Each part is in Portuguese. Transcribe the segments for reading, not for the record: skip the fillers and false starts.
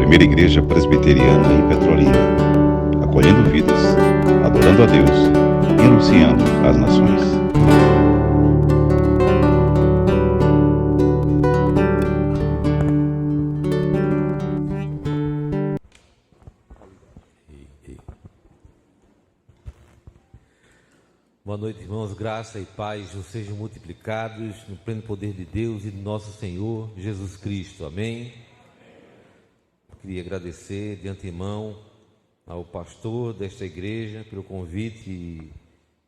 primeira igreja presbiteriana em Petrolina, acolhendo vidas, adorando a Deus e anunciando às nações. Boa noite, irmãos. Graça e paz nos sejam multiplicados no pleno poder de Deus e do nosso Senhor Jesus Cristo. Amém? Queria agradecer de antemão ao pastor desta igreja pelo convite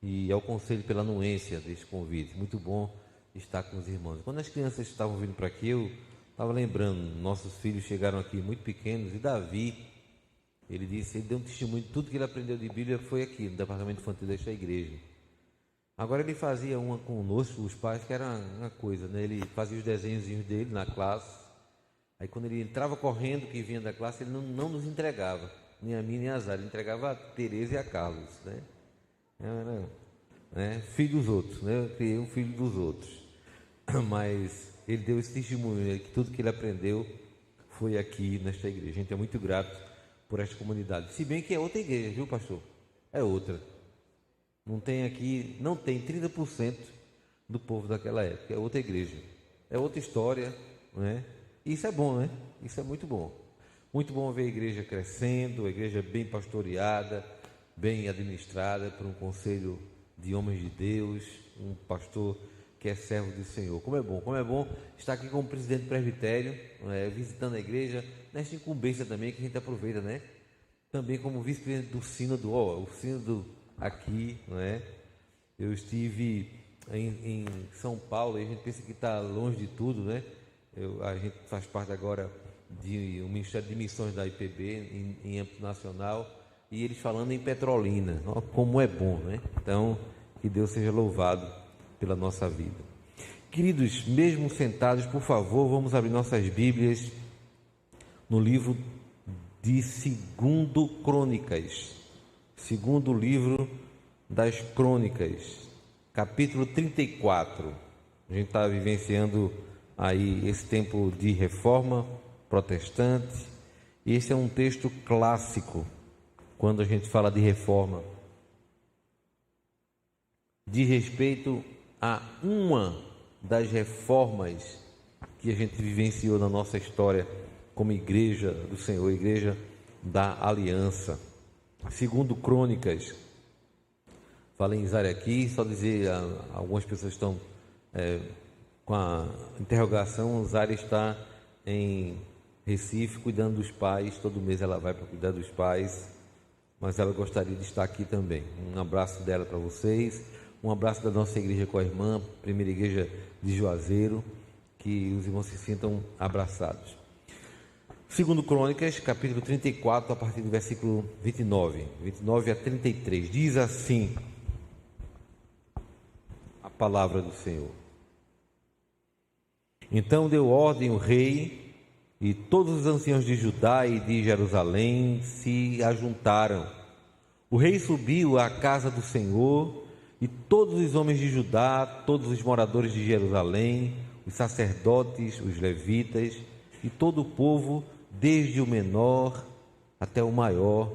e ao conselho pela anuência deste convite. Muito bom estar com os irmãos. Quando as crianças estavam vindo para aqui, eu estava lembrando, nossos filhos chegaram aqui muito pequenos e Davi, ele deu um testemunho de tudo que ele aprendeu de Bíblia foi aqui, no departamento infantil desta igreja. Agora ele fazia uma conosco, os pais, que era uma coisa, né? Ele fazia os desenhozinhos dele na classe. Aí quando ele entrava correndo, que vinha da classe, ele não nos entregava, nem a mim nem a Zara, ele entregava a Tereza e a Carlos, né? Era, né? Filho dos outros, né? Eu criei um filho dos outros. Mas ele deu esse testemunho, né? Que tudo que ele aprendeu foi aqui nesta igreja. A gente é muito grato por esta comunidade. Se bem que é outra igreja, viu, pastor? É outra. Não tem 30% do povo daquela época, é outra igreja, é outra história, né? Isso é bom, né? Isso é muito bom. Muito bom ver a igreja crescendo, a igreja bem pastoreada, bem administrada por um conselho de homens de Deus, um pastor que é servo do Senhor. Como é bom estar aqui como presidente do presbitério, visitando a igreja, nesta incumbência também que a gente aproveita, né? Também como vice-presidente do sínodo, o sínodo aqui, não é? Eu estive em São Paulo e a gente pensa que está longe de tudo, né? A gente faz parte agora de um Ministério de Missões da IPB em âmbito nacional e eles falando em Petrolina, ó, como é bom, né? Então, que Deus seja louvado pela nossa vida. Queridos, mesmo sentados, por favor, vamos abrir nossas Bíblias no livro de 2 Crônicas. Segundo livro das Crônicas, capítulo 34. A gente está vivenciando aí esse tempo de reforma protestante. E esse é um texto clássico quando a gente fala de reforma. Diz respeito a uma das reformas que a gente vivenciou na nossa história como igreja do Senhor, igreja da Aliança. Segundo Crônicas, falei em Zara aqui, só dizer, algumas pessoas estão com a interrogação, Zara está em Recife cuidando dos pais, todo mês ela vai para cuidar dos pais, mas ela gostaria de estar aqui também. Um abraço dela para vocês, um abraço da nossa igreja com a irmã, primeira igreja de Juazeiro, que os irmãos se sintam abraçados. Segundo Crônicas, capítulo 34, a partir do versículo 29 a 33, diz assim a palavra do Senhor. Então deu ordem o rei e todos os anciãos de Judá e de Jerusalém se ajuntaram. O rei subiu à casa do Senhor e todos os homens de Judá, todos os moradores de Jerusalém, os sacerdotes, os levitas e todo o povo, desde o menor até o maior,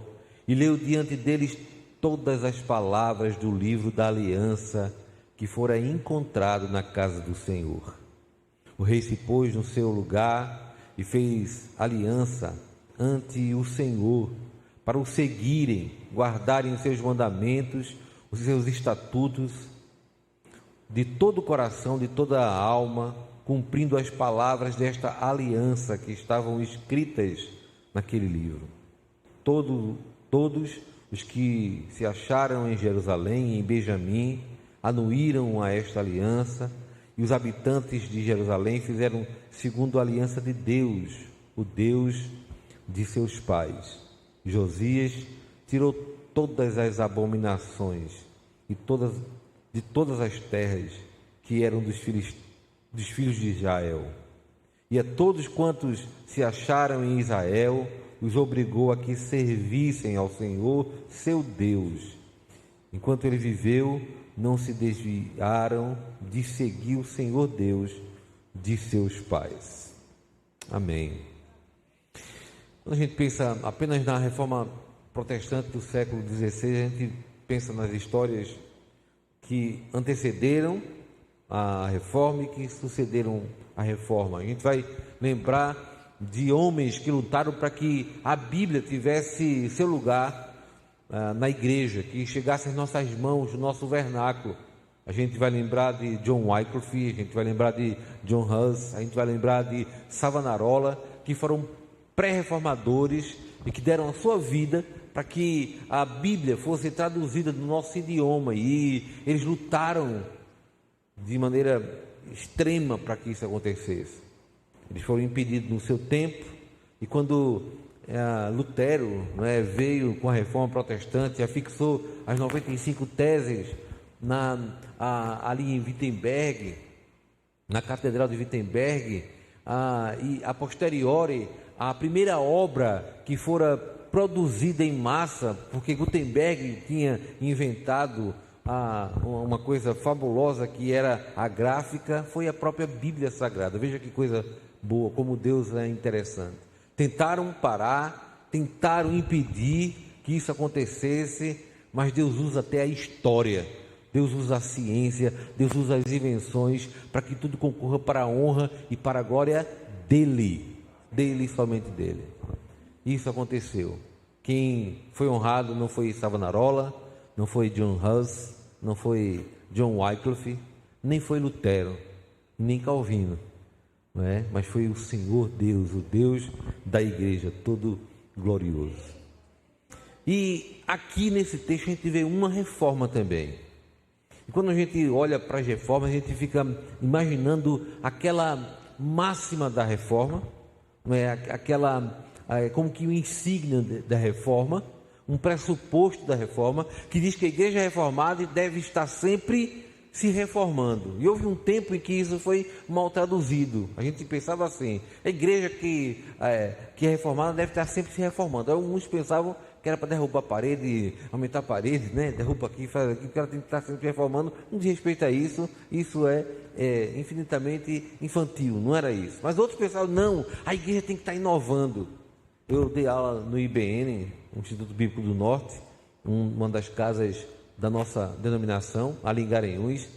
e leu diante deles todas as palavras do livro da aliança que fora encontrado na casa do Senhor. O rei se pôs no seu lugar e fez aliança ante o Senhor, para o seguirem, guardarem os seus mandamentos, os seus estatutos, de todo o coração, de toda a alma, cumprindo as palavras desta aliança que estavam escritas naquele livro. Todos os que se acharam em Jerusalém e em Benjamim anuíram a esta aliança, e os habitantes de Jerusalém fizeram segundo a aliança de Deus, o Deus de seus pais. Josias tirou todas as abominações de todas as terras que eram dos filhos de Israel, e a todos quantos se acharam em Israel os obrigou a que servissem ao Senhor seu Deus. Enquanto ele viveu, não se desviaram de seguir o Senhor Deus de seus pais. Amém. Quando a gente pensa apenas na reforma protestante do século XVI, a gente pensa nas histórias que antecederam a reforma e que sucederam a reforma. A gente vai lembrar de homens que lutaram para que a Bíblia tivesse seu lugar na igreja, que chegasse às nossas mãos, no nosso vernáculo. A gente vai lembrar de John Wycliffe, a gente vai lembrar de John Hus, a gente vai lembrar de Savonarola, que foram pré-reformadores e que deram a sua vida para que a Bíblia fosse traduzida no nosso idioma, e eles lutaram de maneira extrema para que isso acontecesse. Eles foram impedidos no seu tempo, e quando Lutero veio com a reforma protestante, afixou as 95 teses ali em Wittenberg, na Catedral de Wittenberg, e a posteriori, a primeira obra que fora produzida em massa, porque Gutenberg tinha inventado uma coisa fabulosa que era a gráfica, foi a própria Bíblia Sagrada. Veja que coisa boa, como Deus é interessante. Tentaram parar, tentaram impedir que isso acontecesse, mas Deus usa até a história, Deus usa a ciência, Deus usa as invenções para que tudo concorra para a honra e para a glória dele e somente dele. Isso aconteceu. Quem foi honrado não foi Savonarola, não foi John Hus, não foi John Wycliffe, nem foi Lutero, nem Calvino, não é? Mas foi o Senhor Deus, o Deus da igreja, todo glorioso. E aqui nesse texto a gente vê uma reforma também. E quando a gente olha para as reformas, a gente fica imaginando aquela máxima da reforma, não é? Como que o insígnia da reforma, um pressuposto da reforma, que diz que a igreja reformada deve estar sempre se reformando. E houve um tempo em que isso foi mal traduzido. A gente pensava assim: a igreja que é reformada deve estar sempre se reformando. Alguns pensavam que era para derrubar a parede, aumentar a parede, né? Derruba aqui, faz aqui, porque ela tem que estar sempre reformando. Não diz respeito a isso, isso é infinitamente infantil, não era isso. Mas outros pensavam: não, a igreja tem que estar inovando. Eu dei aula no IBN, Instituto Bíblico do Norte, uma das casas da nossa denominação, ali em Garanhuns,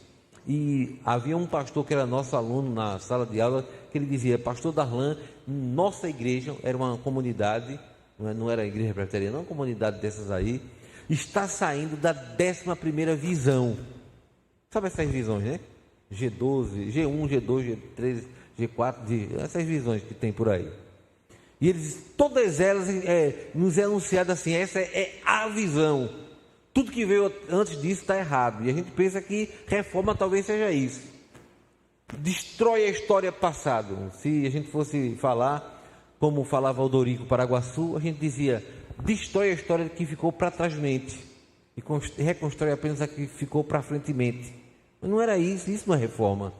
e havia um pastor que era nosso aluno na sala de aula, que ele dizia: pastor Darlan, nossa igreja era uma comunidade, não era a igreja presbiteriana, não, uma comunidade dessas aí, está saindo da 11ª visão. Sabe essas visões, né? G12, G1, G2, G3, G4, essas visões que tem por aí. E eles, todas elas nos é anunciado assim: essa é a visão. Tudo que veio antes disso está errado. E a gente pensa que reforma talvez seja isso. Destrói a história passada. Se a gente fosse falar, como falava Aldorico Paraguaçu, a gente dizia: destrói a história que ficou para trás-mente e reconstrói apenas a que ficou para frente-mente. Mas não era isso, isso não é reforma.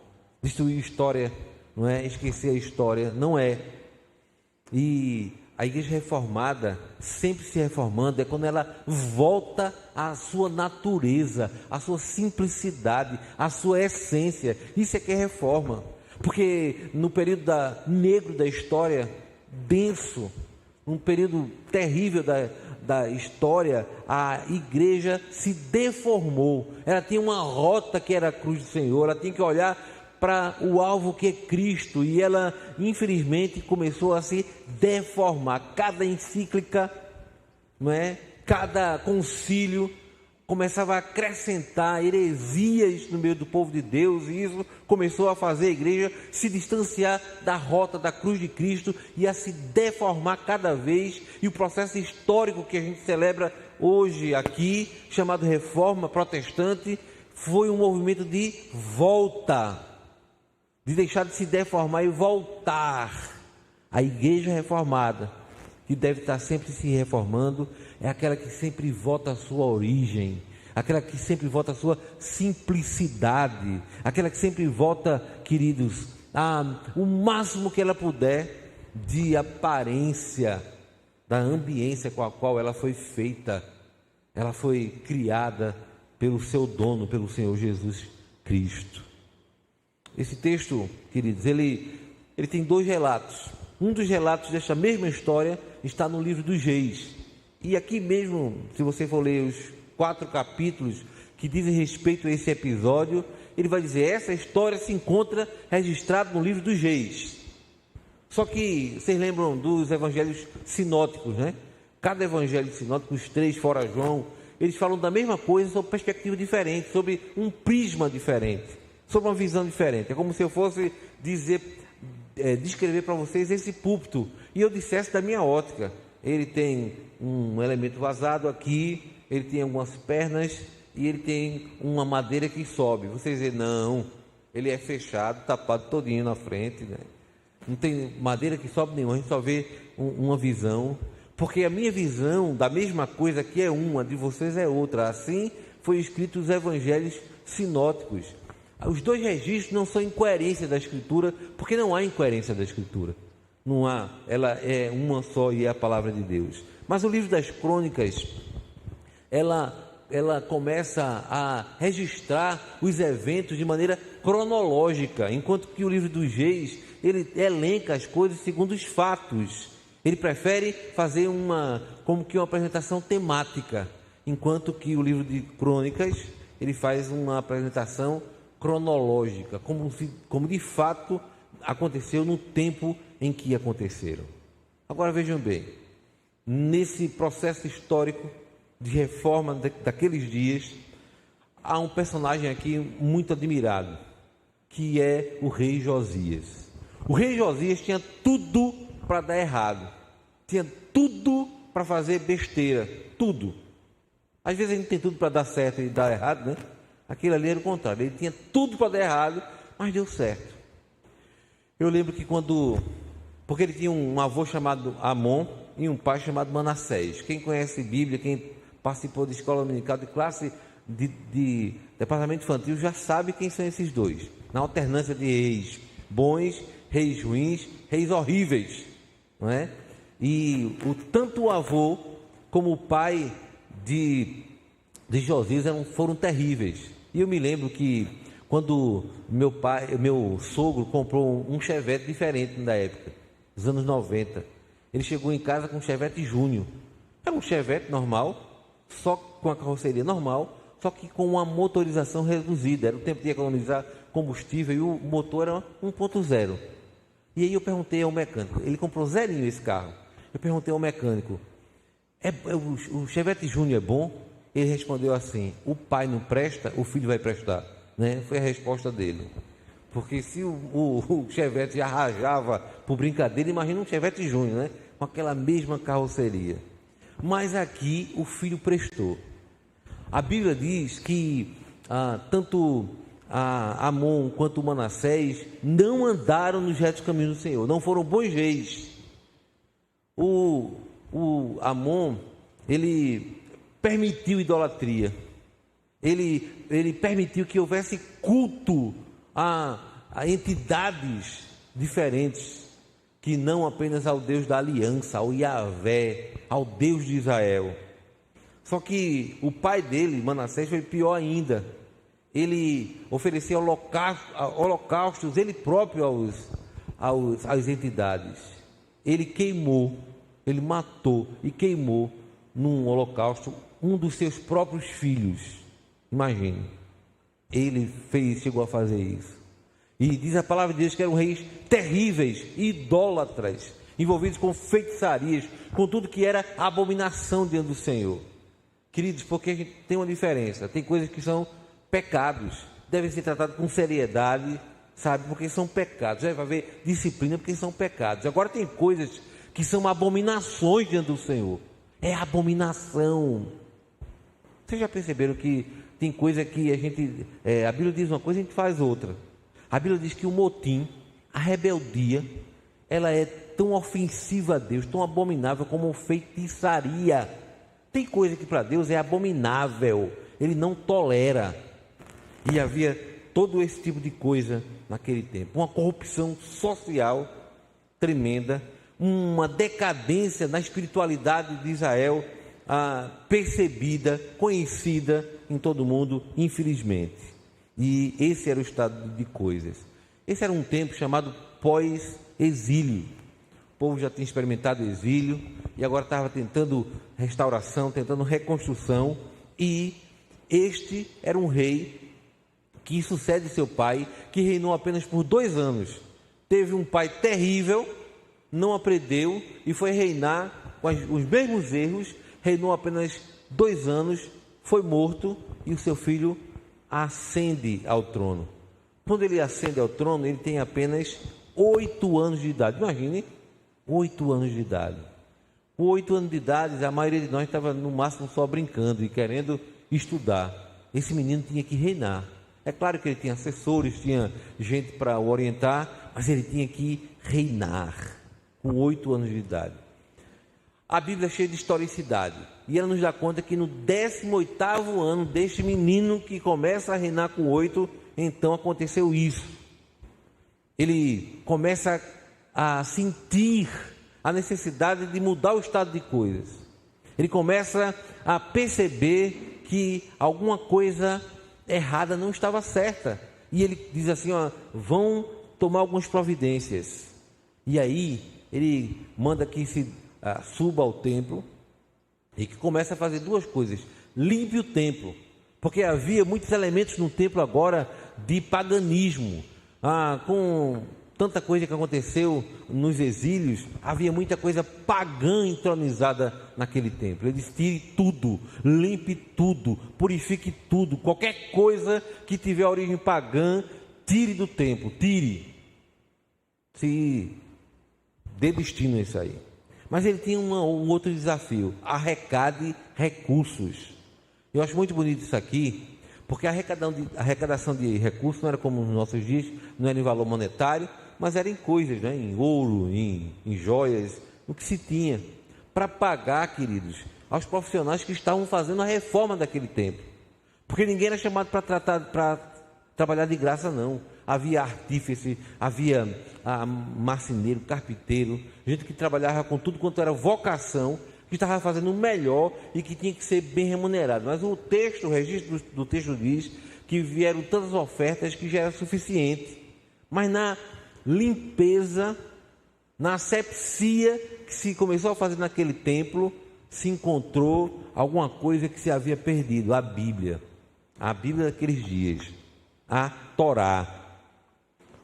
Destruir a história, não é? Esquecer a história, não é. E a igreja reformada, sempre se reformando, é quando ela volta à sua natureza, à sua simplicidade, à sua essência. Isso é que é reforma. Porque no período negro da história, denso, um período terrível da história, a igreja se deformou. Ela tinha uma rota que era a cruz do Senhor, ela tinha que olhar para o alvo que é Cristo, e ela infelizmente começou a se deformar. Cada encíclica, não é? Cada concílio começava a acrescentar heresias no meio do povo de Deus, e isso começou a fazer a igreja se distanciar da rota da cruz de Cristo e a se deformar cada vez. E o processo histórico que a gente celebra hoje aqui, chamado Reforma Protestante, foi um movimento de volta, de deixar de se deformar e voltar. A igreja reformada, que deve estar sempre se reformando, é aquela que sempre volta à sua origem, aquela que sempre volta à sua simplicidade, aquela que sempre volta, queridos, o máximo que ela puder de aparência da ambiência com a qual ela foi feita. Ela foi criada pelo seu dono, pelo Senhor Jesus Cristo. Esse texto, queridos, ele tem dois relatos. Um dos relatos desta mesma história está no livro dos Reis. E aqui mesmo, se você for ler os 4 capítulos que dizem respeito a esse episódio, ele vai dizer: essa história se encontra registrada no livro dos Reis. Só que vocês lembram dos evangelhos sinóticos, né? Cada evangelho sinótico, os 3 fora João, eles falam da mesma coisa sob perspectiva diferente, sobre um prisma diferente, sobre uma visão diferente. É como se eu fosse descrever para vocês esse púlpito e eu dissesse da minha ótica: ele tem um elemento vazado aqui, ele tem algumas pernas e ele tem uma madeira que sobe. Vocês dizem: não, ele é fechado, tapado todinho na frente, né? Não tem madeira que sobe nenhuma, a gente só vê uma visão, porque a minha visão da mesma coisa aqui é uma, de vocês é outra. Assim foi escrito os evangelhos sinóticos. Os 2 registros não são incoerência da Escritura, porque não há incoerência da Escritura. Não há, ela é uma só e é a palavra de Deus. Mas o livro das Crônicas, ela começa a registrar os eventos de maneira cronológica, enquanto que o livro dos Reis, ele elenca as coisas segundo os fatos. Ele prefere fazer como que uma apresentação temática, enquanto que o livro de Crônicas, ele faz uma apresentação cronológica, como de fato aconteceu no tempo em que aconteceram. Agora vejam bem, nesse processo histórico de reforma daqueles dias, há um personagem aqui muito admirado, que é o rei Josias. O rei Josias tinha tudo para dar errado, tinha tudo para fazer besteira, tudo. Às vezes a gente tem tudo para dar certo e dar errado, né? Aquele ali era o contrário, ele tinha tudo para dar errado, mas deu certo. Eu lembro que porque ele tinha um avô chamado Amon e um pai chamado Manassés. Quem conhece Bíblia, quem participou de escola dominical, de classe de departamento infantil, já sabe quem são esses 2. Na alternância de reis bons, reis ruins, reis horríveis, não é? E tanto o avô como o pai de Josias foram terríveis. E eu me lembro que quando meu sogro comprou um Chevette diferente na época, nos anos 90, ele chegou em casa com um Chevette Júnior. Era um Chevette normal, só com a carroceria normal, só que com uma motorização reduzida. Era o tempo de economizar combustível e o motor era 1.0. E aí eu perguntei ao mecânico, ele comprou zerinho esse carro. Eu perguntei ao mecânico: o Chevette Júnior é bom? Ele respondeu assim: o pai não presta, o filho vai prestar, né? Foi a resposta dele. Porque se o Chevette já rajava por brincadeira, imagina um Chevette Júnior, né? Com aquela mesma carroceria. Mas aqui o filho prestou. A Bíblia diz que tanto Amon quanto Manassés não andaram nos retos caminhos do Senhor, não foram bons reis. O Amon, ele permitiu idolatria, ele permitiu que houvesse culto a entidades diferentes, que não apenas ao Deus da aliança, ao Yahvé, ao Deus de Israel. Só que o pai dele, Manassés, foi pior ainda. Ele oferecia holocaustos, ele próprio às entidades. Ele matou e queimou num holocausto um dos seus próprios filhos. Imagine, chegou a fazer isso. E diz a palavra de Deus que eram reis terríveis, idólatras, envolvidos com feitiçarias, com tudo que era abominação diante do Senhor. Queridos, porque a gente tem uma diferença, tem coisas que são pecados, devem ser tratados com seriedade, sabe, porque são pecados. Deve haver disciplina porque são pecados. Agora tem coisas que são abominações diante do Senhor. É abominação. Vocês já perceberam que tem coisa que a Bíblia diz uma coisa e a gente faz outra. A Bíblia diz que o motim, a rebeldia, ela é tão ofensiva a Deus, tão abominável como feitiçaria. Tem coisa que para Deus é abominável, Ele não tolera. E havia todo esse tipo de coisa naquele tempo. Uma corrupção social tremenda, uma decadência na espiritualidade de Israel, percebida, conhecida em todo mundo, infelizmente. E esse era o estado de coisas. Esse era um tempo chamado pós-exílio. povo já tinha experimentado o exílio e agora estava tentando restauração, tentando reconstrução, e este era um rei que sucede seu pai, que reinou apenas por 2 anos. Teve um pai terrível, não aprendeu e foi reinar com os mesmos erros, reinou apenas 2 anos, foi morto e o seu filho ascende ao trono. Quando ele ascende ao trono, ele tem apenas 8 anos de idade. Imagine, 8 anos de idade. Com 8 anos de idade, a maioria de nós estava no máximo só brincando e querendo estudar. Esse menino tinha que reinar. É claro que ele tinha assessores, tinha gente para o orientar, mas ele tinha que reinar com 8 anos de idade. A Bíblia é cheia de historicidade e ela nos dá conta que no 18º ano deste menino que começa a reinar com 8, então aconteceu isso. Ele começa a sentir a necessidade de mudar o estado de coisas. Ele começa a perceber que alguma coisa errada não estava certa. E ele diz assim, vão tomar algumas providências. E aí ele manda que se suba ao templo e que começa a fazer 2 coisas. Limpe o templo, porque havia muitos elementos no templo agora de paganismo. Com tanta coisa que aconteceu nos exílios, havia muita coisa pagã entronizada naquele templo. Ele disse, tire tudo, limpe tudo, purifique tudo, qualquer coisa que tiver origem pagã, tire do templo, tire. Se dê destino a isso aí. Mas ele tinha um outro desafio: arrecade recursos. Eu acho muito bonito isso aqui, porque a arrecadação de recursos não era como nos nossos dias, não era em valor monetário, mas era em coisas, né? Em ouro, em joias, o que se tinha, para pagar, queridos, aos profissionais que estavam fazendo a reforma daquele templo. Porque ninguém era chamado para trabalhar de graça, não. Havia artífice, havia marceneiro, carpinteiro, gente que trabalhava com tudo quanto era vocação, que estava fazendo o melhor e que tinha que ser bem remunerado. Mas o registro do texto diz que vieram tantas ofertas que já era suficiente. Mas na limpeza, na asepsia que se começou a fazer naquele templo, se encontrou alguma coisa que se havia perdido: a Bíblia daqueles dias, a Torá,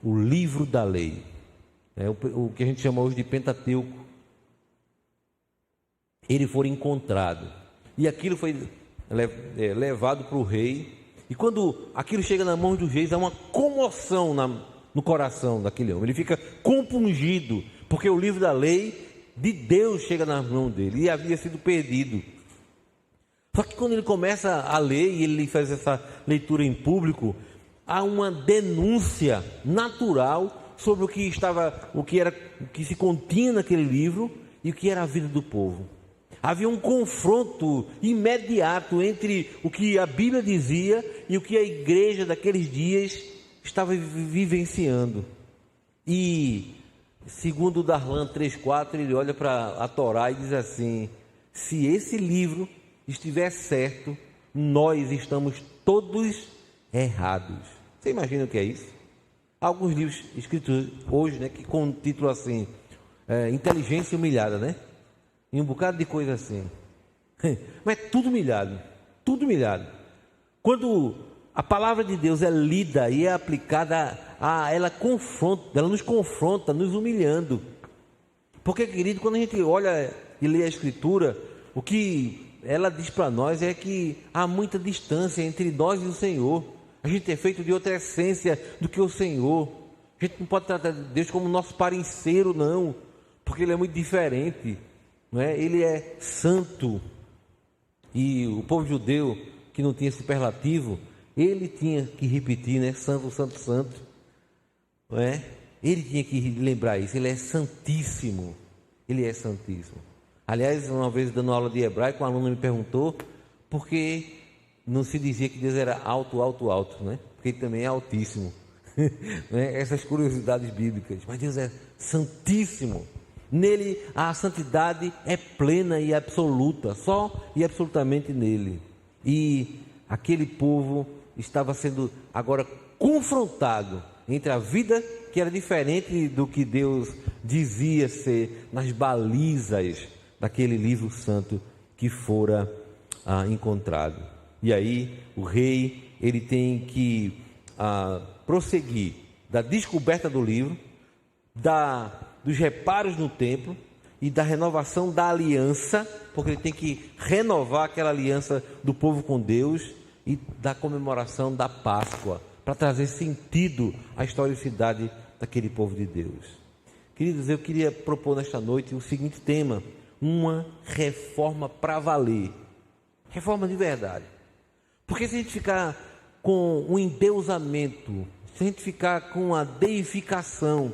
o livro da lei, o que a gente chama hoje de Pentateuco. Ele foi encontrado e aquilo foi levado para o rei, e quando aquilo chega na mão dos reis, há uma comoção no coração daquele homem. Ele fica compungido, porque o livro da lei de Deus chega na mão dele e havia sido perdido. Só que quando ele começa a ler e ele faz essa leitura em público, há uma denúncia natural sobre o que se continha naquele livro e o que era a vida do povo. Havia um confronto imediato entre o que a Bíblia dizia e o que a igreja daqueles dias estava vivenciando. E segundo Darlan 3,4, ele olha para a Torá e diz assim: se esse livro estiver certo, nós estamos todos errados. Você imagina o que é isso? Há alguns livros escritos hoje, que com um título assim, Inteligência Humilhada, e um bocado de coisa assim. Mas tudo humilhado, tudo humilhado. Quando a palavra de Deus é lida e é aplicada, ela nos confronta, nos humilhando. Porque, querido, quando a gente olha e lê a Escritura, o que ela diz para nós é que há muita distância entre nós e o Senhor. A gente é feito de outra essência do que o Senhor. A gente não pode tratar Deus como nosso parceiro, não, porque Ele é muito diferente. Ele é santo, e o povo judeu que não tinha superlativo, ele tinha que repetir, santo, santo, santo, ele tinha que lembrar isso. Ele é santíssimo, ele é santíssimo. Aliás, uma vez dando aula de hebraico, um aluno me perguntou por que não se dizia que Deus era alto, alto, alto, porque Ele também é altíssimo. Essas curiosidades bíblicas. Mas Deus é santíssimo. Nele a santidade é plena e absoluta, só e absolutamente nele. E aquele povo estava sendo agora confrontado entre a vida que era diferente do que Deus dizia ser nas balizas daquele livro santo que fora encontrado. E aí o rei, ele tem que prosseguir da descoberta do livro, dos reparos no templo e da renovação da aliança, porque ele tem que renovar aquela aliança do povo com Deus, e da comemoração da Páscoa, para trazer sentido à historicidade daquele povo de Deus. Queridos, eu queria propor nesta noite o seguinte tema: uma reforma para valer, reforma de verdade. Porque se a gente ficar com o endeusamento, se a gente ficar com a deificação,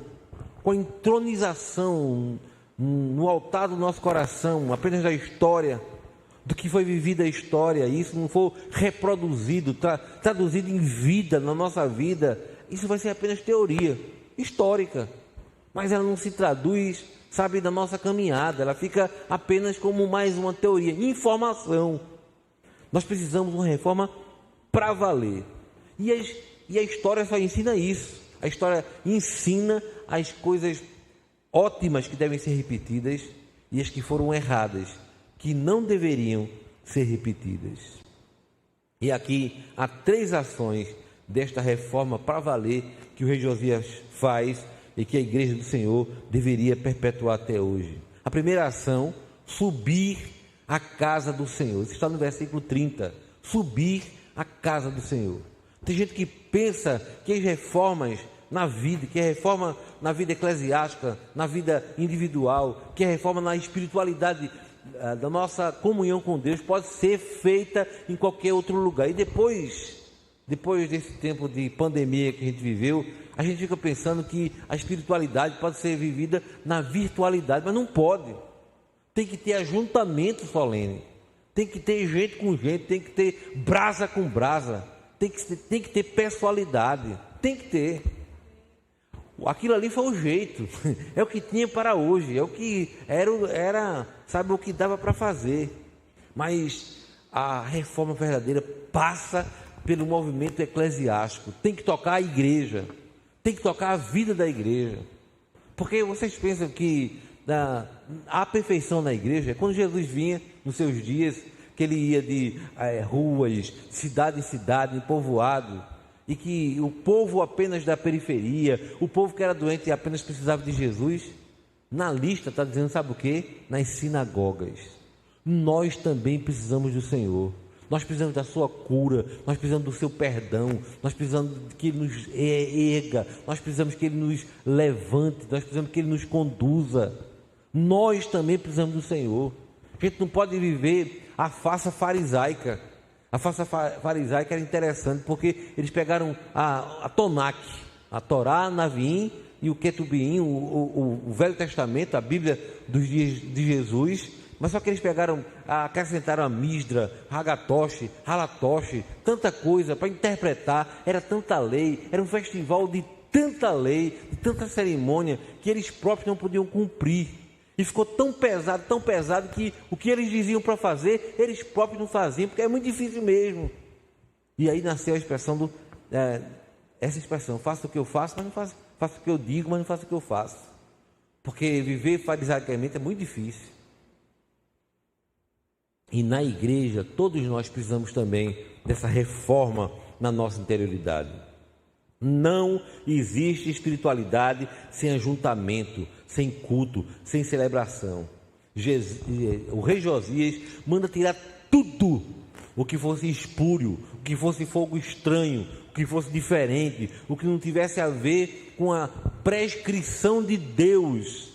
com a entronização no altar do nosso coração, apenas da história, do que foi vivida a história, e isso não for reproduzido, traduzido em vida, na nossa vida, isso vai ser apenas teoria histórica, mas ela não se traduz, sabe, na nossa caminhada, ela fica apenas como mais uma teoria, informação. Nós precisamos de uma reforma para valer, e a história só ensina isso. A história ensina as coisas ótimas que devem ser repetidas e as que foram erradas, que não deveriam ser repetidas. E aqui há 3 ações desta reforma para valer que o rei Josias faz e que a igreja do Senhor deveria perpetuar até hoje. A primeira ação: subir à casa do Senhor. Isso está no versículo 30. Subir à casa do Senhor. Tem gente que pensa que as reformas na vida, que a reforma na vida eclesiástica, na vida individual, que a reforma na espiritualidade da nossa comunhão com Deus pode ser feita em qualquer outro lugar. E depois desse tempo de pandemia que a gente viveu, a gente fica pensando que a espiritualidade pode ser vivida na virtualidade, mas não pode. Tem que ter ajuntamento solene, tem que ter gente com gente, tem que ter brasa com brasa, tem que ter pessoalidade, tem que ter. Aquilo ali foi o jeito, é o que tinha para hoje, é o que era, sabe, o que dava para fazer. Mas a reforma verdadeira passa pelo movimento eclesiástico, tem que tocar a igreja, tem que tocar a vida da igreja. Porque vocês pensam que a perfeição na igreja é quando Jesus vinha nos seus dias, que ele ia de ruas, cidade em cidade, em povoado, e que o povo apenas da periferia, o povo que era doente apenas precisava de Jesus. Na lista está dizendo, sabe o que? Nas sinagogas. Nós também precisamos do Senhor, nós precisamos da sua cura, nós precisamos do seu perdão, nós precisamos que Ele nos erga, nós precisamos que Ele nos levante, nós precisamos que Ele nos conduza. Nós também precisamos do Senhor. A gente não pode viver a farsa farisaica. A farsa farisaica era interessante porque eles pegaram a Tonac, a Torá, Navim e o Ketubim, o Velho Testamento, a Bíblia dos dias de Jesus, mas só que eles acrescentaram a Misdra, Hagatosh, Halatosh, tanta coisa para interpretar, era tanta lei, era um festival de tanta lei, de tanta cerimônia, que eles próprios não podiam cumprir. E ficou tão pesado que o que eles diziam para fazer, eles próprios não faziam, porque é muito difícil mesmo. E aí nasceu a expressão essa expressão: faça o que eu faço, mas não faço o que eu digo, mas não faço o que eu faço. Porque viver farisaicamente é muito difícil. E na igreja, todos nós precisamos também dessa reforma na nossa interioridade. Não existe espiritualidade sem ajuntamento, sem culto, sem celebração. O rei Josias manda tirar tudo o que fosse espúrio, o que fosse fogo estranho, o que fosse diferente, o que não tivesse a ver com a prescrição de Deus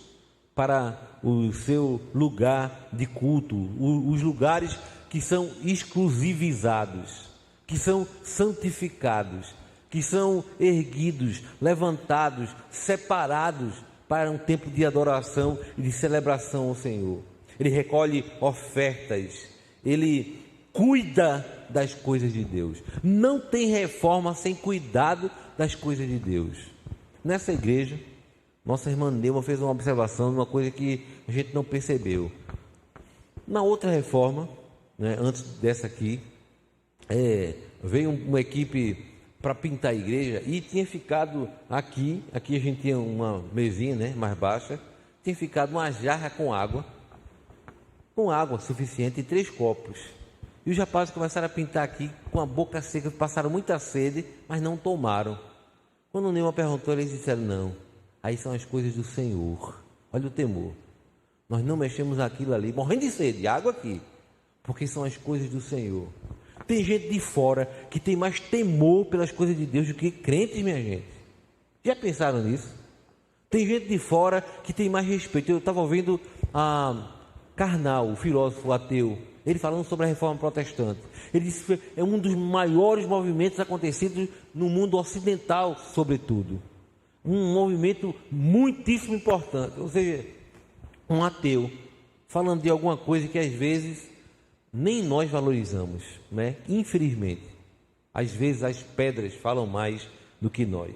para o seu lugar de culto, os lugares que são exclusivizados, que são santificados, que são erguidos, levantados, separados para um tempo de adoração e de celebração ao Senhor. Ele recolhe ofertas, ele cuida das coisas de Deus. Não tem reforma sem cuidado das coisas de Deus. Nessa igreja, nossa irmã Neuma fez uma observação de uma coisa que a gente não percebeu. Na outra reforma, antes dessa aqui, veio uma equipe para pintar a igreja e tinha ficado aqui a gente tinha uma mesinha, né, mais baixa, tinha ficado uma jarra com água suficiente e 3 copos. E os rapazes começaram a pintar aqui com a boca seca, passaram muita sede, mas não tomaram. Quando o Neuma perguntou, eles disseram: não, aí são as coisas do Senhor. Olha o temor. Nós não mexemos naquilo ali, morrendo de sede, água aqui, porque são as coisas do Senhor. Tem gente de fora que tem mais temor pelas coisas de Deus do que crentes, minha gente. Já pensaram nisso? Tem gente de fora que tem mais respeito. Eu estava ouvindo a Karnal, o filósofo ateu, ele falando sobre a reforma protestante. Ele disse que é um dos maiores movimentos acontecidos no mundo ocidental, sobretudo. Um movimento muitíssimo importante. Ou seja, um ateu falando de alguma coisa que às vezes nem nós valorizamos, né? Infelizmente, às vezes as pedras falam mais do que nós.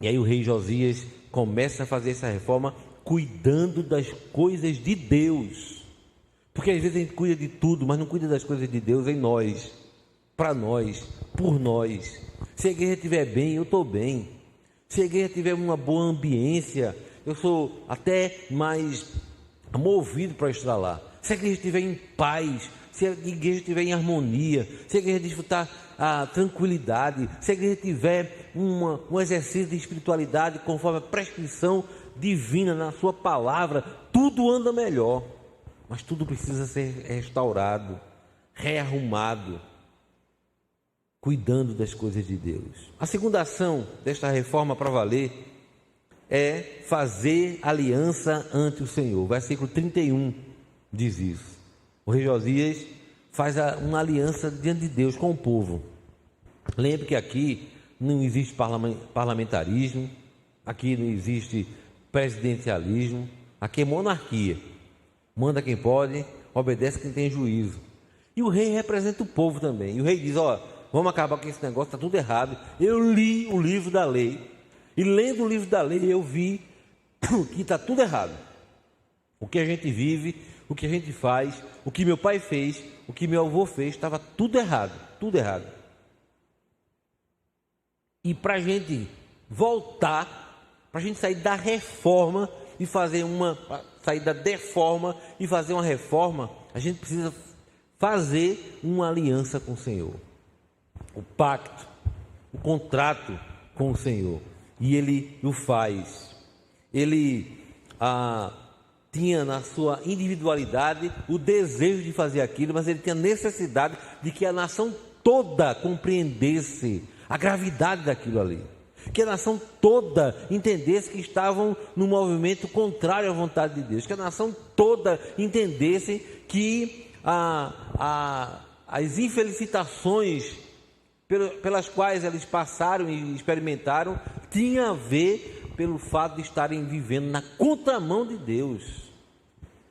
E aí o rei Josias começa a fazer essa reforma cuidando das coisas de Deus, porque às vezes a gente cuida de tudo, mas não cuida das coisas de Deus em nós, para nós, por nós. Se a igreja estiver bem, eu estou bem. Se a igreja tiver uma boa ambiência, eu sou até mais movido para estar lá. Se a igreja estiver em paz, se a igreja estiver em harmonia, se a igreja desfrutar a tranquilidade, se a igreja tiver um exercício de espiritualidade conforme a prescrição divina na sua palavra, tudo anda melhor. Mas tudo precisa ser restaurado, rearrumado, cuidando das coisas de Deus. A segunda ação desta reforma para valer é fazer aliança ante o Senhor. Versículo 31 diz isso. O rei Josias faz uma aliança diante de Deus com o povo. Lembre que aqui não existe parlamentarismo, aqui não existe presidencialismo, aqui é monarquia. Manda quem pode, obedece quem tem juízo. E o rei representa o povo também. E o rei diz: ó, vamos acabar com esse negócio, está tudo errado. Eu li o livro da lei, e lendo o livro da lei eu vi que está tudo errado. O que a gente vive, o que a gente faz, o que meu pai fez, o que meu avô fez, estava tudo errado, tudo errado. E para a gente voltar, para a gente sair da reforma e fazer sair da deforma e fazer uma reforma, a gente precisa fazer uma aliança com o Senhor. O pacto, o contrato com o Senhor. E ele o faz. Ele tinha na sua individualidade o desejo de fazer aquilo, mas ele tinha necessidade de que a nação toda compreendesse a gravidade daquilo ali, que a nação toda entendesse que estavam no movimento contrário à vontade de Deus, que a nação toda entendesse que as infelicitações pelas quais eles passaram e experimentaram tinha a ver pelo fato de estarem vivendo na contramão de Deus,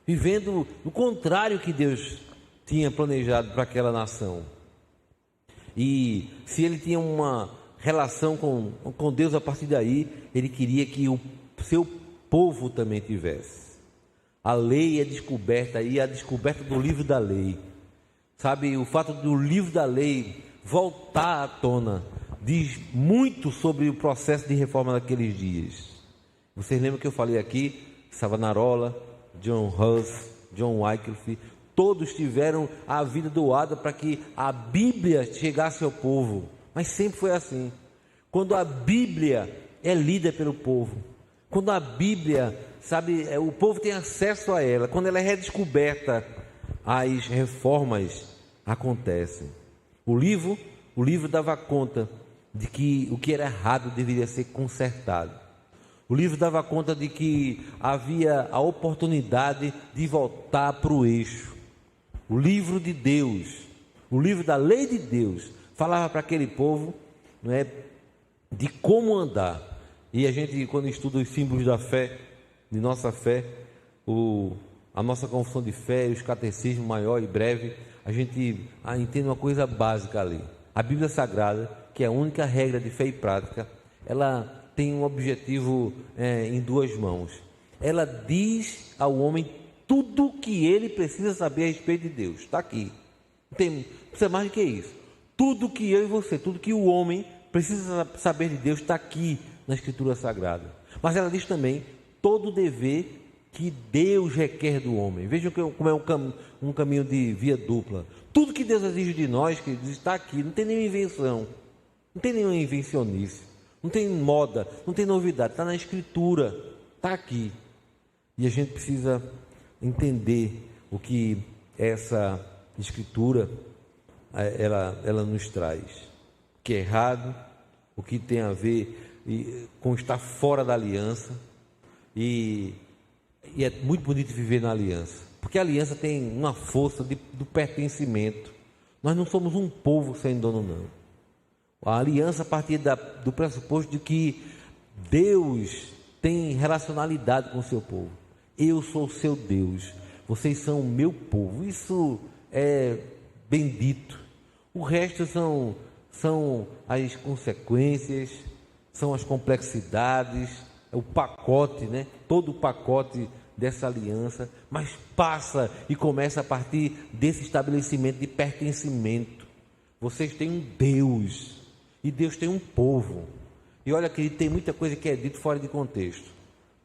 vivendo o contrário que Deus tinha planejado para aquela nação. E se ele tinha uma relação com Deus a partir daí, ele queria que o seu povo também tivesse. A lei é descoberta aí, a descoberta do livro da lei. Sabe, o fato do livro da lei voltar à tona diz muito sobre o processo de reforma daqueles dias. Vocês lembram que eu falei aqui? Savonarola, John Huss, John Wycliffe, todos tiveram a vida doada para que a Bíblia chegasse ao povo. Mas sempre foi assim. Quando a Bíblia é lida pelo povo, quando a Bíblia, sabe, o povo tem acesso a ela, quando ela é redescoberta, as reformas acontecem. O livro dava conta de que o que era errado deveria ser consertado. O livro dava conta de que havia a oportunidade de voltar para o eixo. O livro de Deus, o livro da lei de Deus, falava para aquele povo, não é, de como andar. E a gente, quando estuda os símbolos da fé, de nossa fé, a nossa confissão de fé, os catecismos maior e breve, a gente entende uma coisa básica ali. A Bíblia Sagrada, que é a única regra de fé e prática, ela tem um objetivo em duas mãos. Ela diz ao homem tudo o que ele precisa saber a respeito de Deus. Está aqui. Não precisa mais do que isso. Tudo que eu e você, tudo que o homem precisa saber de Deus está aqui na Escritura Sagrada. Mas ela diz também todo o dever que Deus requer do homem. Vejam como é um caminho de via dupla. Tudo que Deus exige de nós, que está aqui, não tem nenhuma invenção, não tem nenhuma invencionice, não tem moda, não tem novidade, está na Escritura, está aqui. E a gente precisa entender o que essa Escritura ela nos traz, o que é errado, o que tem a ver com estar fora da aliança, e é muito bonito viver na aliança, porque a aliança tem uma força do pertencimento. Nós não somos um povo sem dono, não. A aliança a partir do pressuposto de que Deus tem relacionalidade com o seu povo. Eu sou o seu Deus, vocês são o meu povo. Isso é bendito. O resto são as consequências, são as complexidades, é o pacote, né? Todo o pacote dessa aliança, mas passa e começa a partir desse estabelecimento de pertencimento. Vocês têm um Deus e Deus tem um povo. E olha que tem muita coisa que é dito fora de contexto.